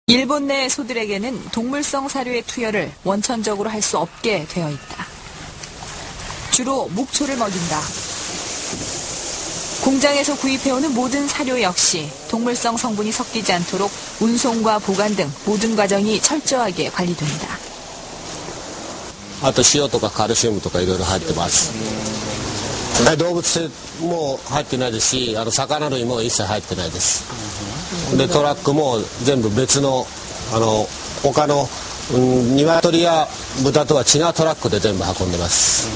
일본 내 소들에게는 동물성 사료의 투여를 원천적으로 할 수 없게 되어 있다. 주로 목초를 먹인다. 공장에서 구입해오는 모든 사료 역시 동물성 성분이 섞이지 않도록 운송과 보관 등 모든 과정이 철저하게 관리된다. あと塩とかカルシウムとかいろいろ入ってます。動物性も入ってないですし、魚類も一切入ってないです。でトラックも全部別の他の鶏や豚とは違うトラックで全部運んでます。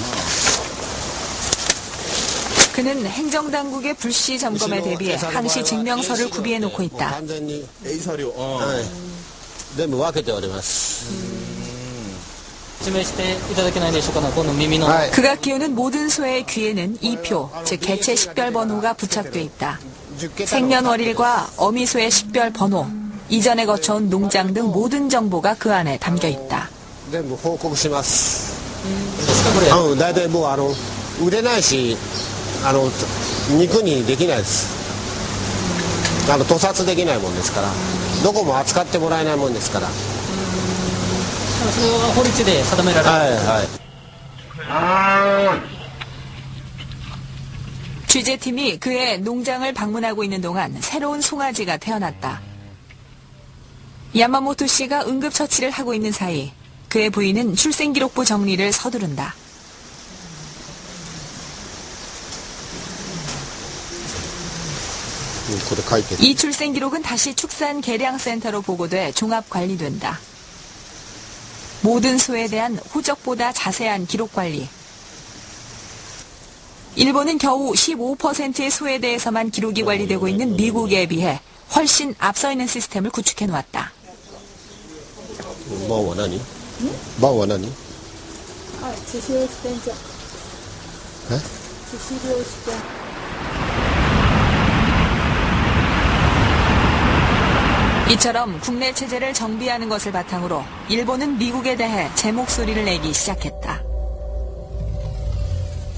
그는 행정당국의 불시 점검에 대비해 항시 증명서를 구비해 놓고 있다. A 사료. 全部分けております。 그가 키우는 모든 소의 귀에는 이표, 즉 개체 식별 번호가 부착돼 있다. 생년월일과 어미소의 식별 번호, 이전에 거쳐온 농장 등 모든 정보가 그 안에 담겨 있다. 全部報告します。だいたいもう売れないし肉にできないです。屠殺できないもんですから、どこも扱ってもらえないもんですから。 それは法律で定められている。 취재팀이 그의 농장을 방문하고 있는 동안 새로운 송아지가 태어났다. 야마모토 씨가 응급처치를 하고 있는 사이 그의 부인은 출생기록부 정리를 서두른다. 이 출생기록은 다시 축산개량센터로 보고돼 종합관리된다. 모든 소에 대한 호적보다 자세한 기록관리. 일본은 겨우 15%의 소에 대해서만 기록이 관리되고 있는 미국에 비해 훨씬 앞서 있는 시스템을 구축해 놓았다. 뭐 원하니? 뭐 원하니? 지시료시견자. 지시료시견. 이처럼 국내 체제를 정비하는 것을 바탕으로 일본은 미국에 대해 제 목소리를 내기 시작했다.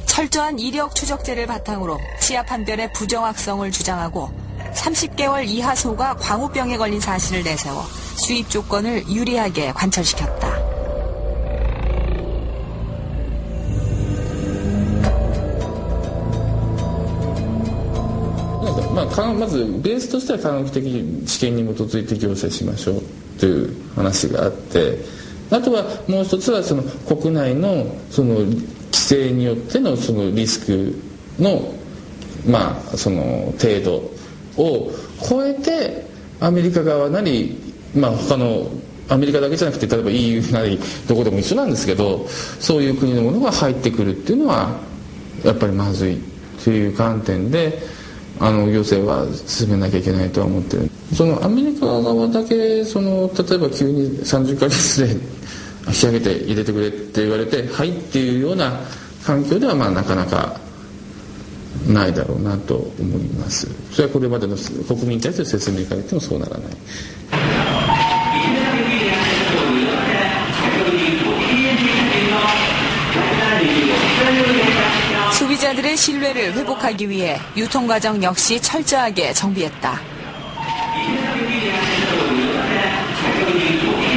철저한 이력 추적제를 바탕으로 치아 판별의 부정확성을 주장하고 30개월 이하 소가 광우병에 걸린 사실을 내세워 수입 조건을 유리하게 관철시켰다.まずベースとしては科学的知見に基づいて行政しましょうという話があって、あとはもう一つはその国内のその規制によってのそのリスクのその程度を超えてアメリカ側なり他のアメリカだけじゃなくて例えば EU なりどこでも一緒なんですけど、そういう国のものが入ってくるっていうのはやっぱりまずいという観点で。行政は進めなきゃいけないとは思ってる。そのアメリカ側だけ例えば急に30ヶ月で引き上げて入れてくれって言われてはいっていうような環境ではなかなかないだろうなと思います。それはこれまでの国民に対する説明会でもそうならない。 소비자들의 신뢰를 회복하기 위해 유통과정 역시 철저하게 정비했다.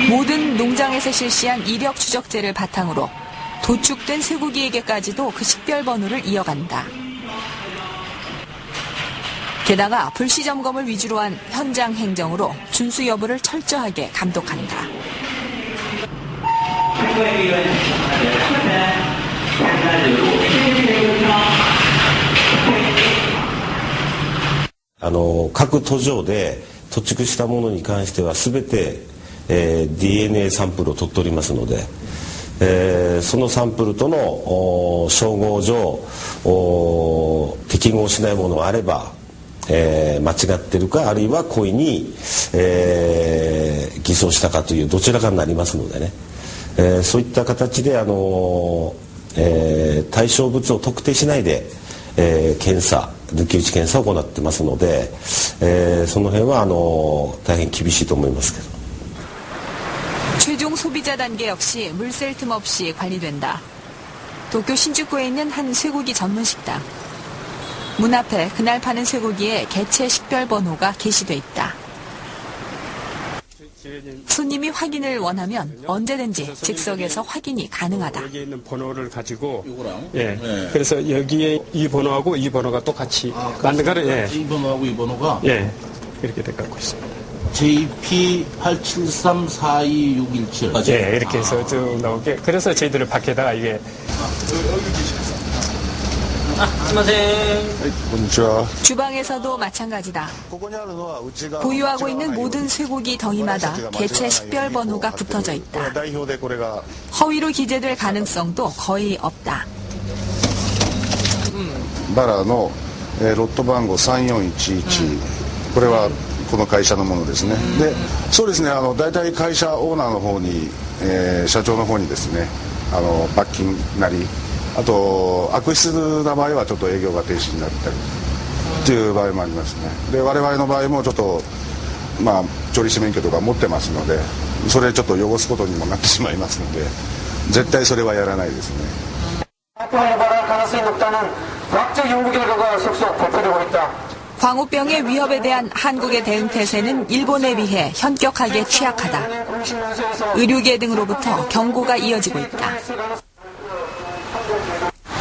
모든 농장에서 실시한 이력 추적제를 바탕으로 도축된 쇠고기에게까지도 그 식별번호를 이어간다. 게다가 불시 점검을 위주로 한 현장 행정으로 준수 여부를 철저하게 감독한다.各途上で途蓄したものに関しては全て、DNA サンプルを取っておりますので、そのサンプルとの照合上適合しないものがあれば、間違ってるかあるいは故意に、偽装したかというどちらかになりますのでね、そういった形で対象物を特定しないで、検査抜き打ち検査を行ってますので、その辺は大変厳しいと思いますけど。 최종 소비자 단계 역시 물샐 틈 없이 관리된다. 도쿄 신주쿠에 있는 한 쇠고기 전문 식당. 문 앞에 그날 파는 쇠고기에 개체 식별 번호가 게시돼 있다. 손님이 확인을 원하면 언제든지 즉석에서 확인이 가능하다. 여기 있는 번호를 가지고 그래서 여기에 이 번호하고 이 번호가 똑같이 맞는 거를 이 번호하고 이 번호가 이렇게 돼 갖고 있습니다. JP873426117. 이렇게 해서 쭉 나오게. 그래서 저희들을 밖에다가 이게 주방에서도 마찬가지다. 보유하고 있는 모든 쇠고기 덩이마다 개체 식별 번호가 붙어져 있다. 허위로 기재될 가능성도 거의 없다. バラのロット番号3411、これはこの会社のものですね。で、そうですね、大体会社オーナーの方に、社長の方にですね、罰金なり、あと悪質な場合はちょっと営業が停止になったりっていう場合もありますね。で、我々の場合もちょっと調理師免許とか持ってますので、それちょっと汚すことにもなってしまいますので、絶対それはやらないですね。 광우병의 위협에 대한 한국의 대응 태세는 일본에 비해 현격하게 취약하다. 의료계 등으로부터 경고가 이어지고 있다.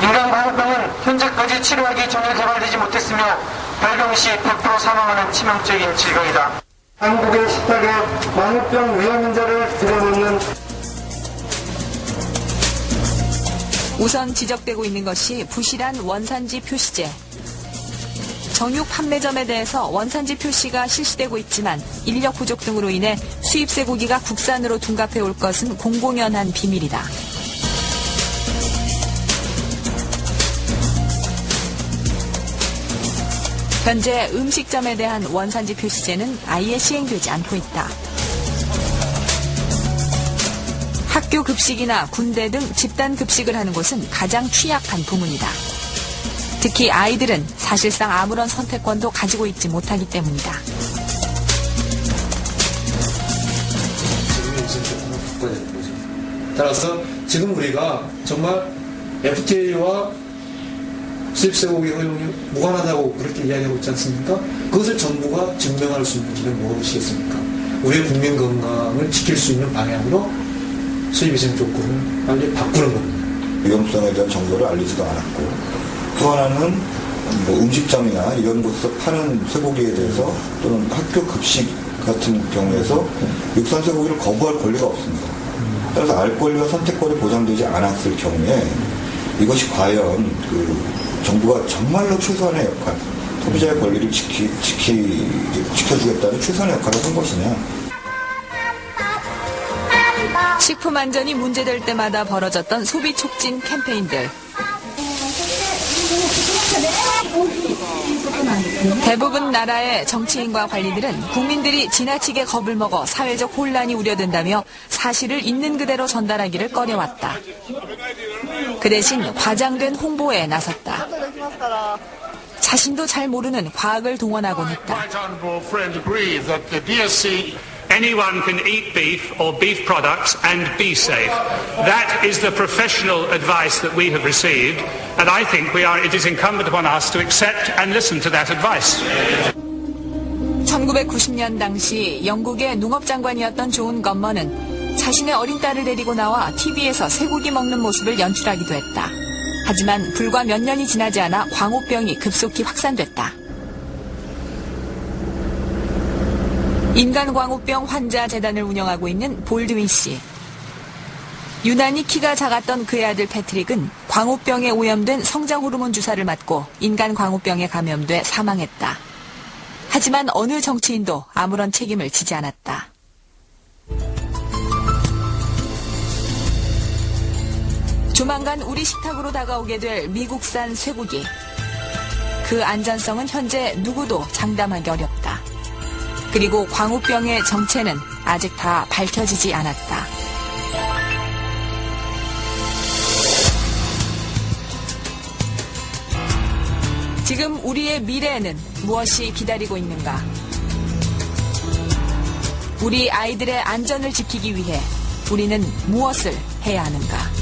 인간 광우병은 현재까지 치료하기 전에 개발되지 못했으며 발병 시 100% 사망하는 치명적인 질병이다. 한국의 식탁에 광우병 위험 인자를 들여놓는 우선 지적되고 있는 것이 부실한 원산지 표시제. 정육 판매점에 대해서 원산지 표시가 실시되고 있지만 인력 부족 등으로 인해 수입 쇠고기가 국산으로 둔갑해 올 것은 공공연한 비밀이다. 현재 음식점에 대한 원산지 표시제는 아예 시행되지 않고 있다. 학교 급식이나 군대 등 집단 급식을 하는 곳은 가장 취약한 부문이다. 특히 아이들은 사실상 아무런 선택권도 가지고 있지 못하기 때문이다. 따라서 지금 우리가 정말 FTA와 수입쇠고기 허용이 무관하다고 그렇게 이야기하고 있지 않습니까? 그것을 정부가 증명할 수 있는지는 무엇이겠습니까? 우리의 국민 건강을 지킬 수 있는 방향으로 수입위생 조건을 빨리 바꾸는 겁니다. 위험성에 대한 정보를 알리지도 않았고 또 하나는 음식점이나 이런 곳에서 파는 쇠고기에 대해서 또는 학교 급식 같은 경우에서 육산 쇠고기를 거부할 권리가 없습니다. 따라서 알 권리와 선택권이 보장되지 않았을 경우에 이것이 과연 정부가 정말로 최소한의 역할, 소비자의 권리를 지켜주겠다는 최소한의 역할을 한 것이냐. 식품 안전이 문제될 때마다 벌어졌던 소비 촉진 캠페인들. 대부분 나라의 정치인과 관리들은 국민들이 지나치게 겁을 먹어 사회적 혼란이 우려된다며 사실을 있는 그대로 전달하기를 꺼려왔다. 그 대신 과장된 홍보에 나섰다. 자신도 잘 모르는 과학을 동원하곤 했다. Anyone can eat beef or beef products and be safe. That is the professional advice that we have received, and I think it is incumbent upon us to accept and listen to that advice. 1990년 당시 영국의 농업장관이었던 존 건머는 자신의 어린 딸을 데리고 나와 TV에서 쇠고기 먹는 모습을 연출하기도 했다. 하지만 불과 몇 년이 지나지 않아 광우병이 급속히 확산됐다. 인간광우병 환자 재단을 운영하고 있는 볼드윈 씨. 유난히 키가 작았던 그의 아들 패트릭은 광우병에 오염된 성장 호르몬 주사를 맞고 인간광우병에 감염돼 사망했다. 하지만 어느 정치인도 아무런 책임을 지지 않았다. 조만간 우리 식탁으로 다가오게 될 미국산 쇠고기. 그 안전성은 현재 누구도 장담하기 어렵다. 그리고 광우병의 정체는 아직 다 밝혀지지 않았다. 지금 우리의 미래에는 무엇이 기다리고 있는가? 우리 아이들의 안전을 지키기 위해 우리는 무엇을 해야 하는가?